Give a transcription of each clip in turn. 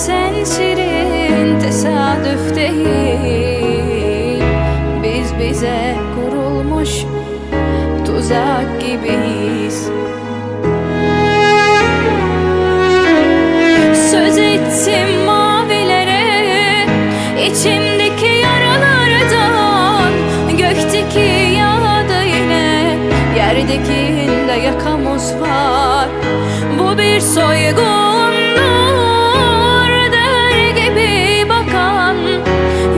sen şirin tesadüf değil. Biz bize kurulmuş tuzak gibiyiz. Söz ettim mavilere, içimdeki yaralardan. Gökteki yağda yine, yerdekinde yakamuz var. Bu bir soygundur der gibi bakan,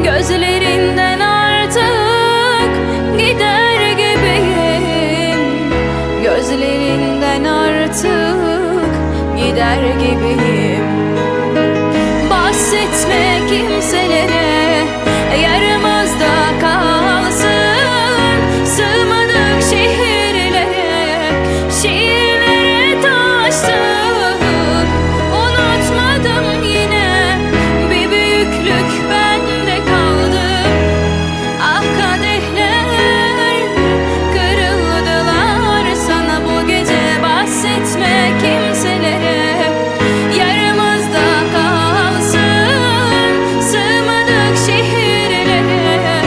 gözlerinden artık gider gibiyim. Gözlerinden artık gider gibiyim. Bahsetme kimselere, yarımızda kalsın. Sığmadık şehirlere, şiirlere taştık. Unutmadım yine, bir büyüklük bende kaldı. Ah kadehler kırıldılar sana bu gece. Bahsetme kimselere, yarımızda kalsın. Sığmadık şehirlere,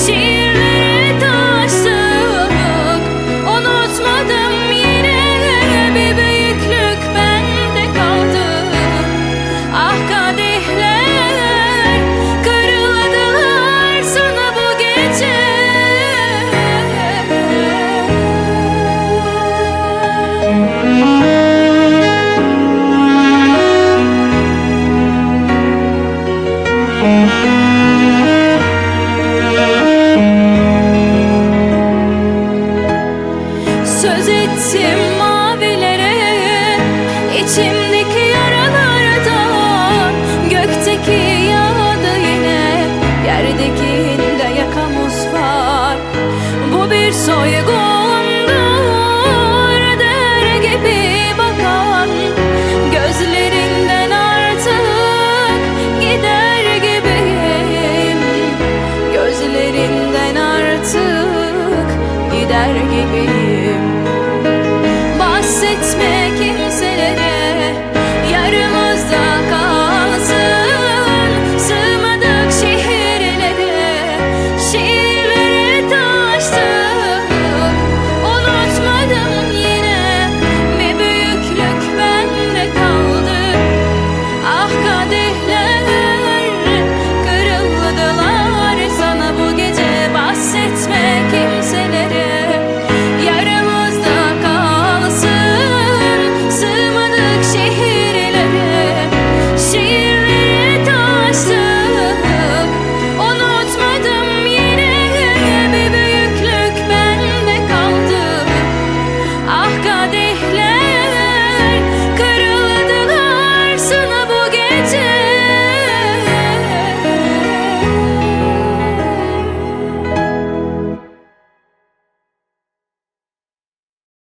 şiirlere taştık. Unutmadım yine, bir büyüklük bende kaldı. Ah kadehler kırıldılar sana bu gece. Söz ettim mavilere, içim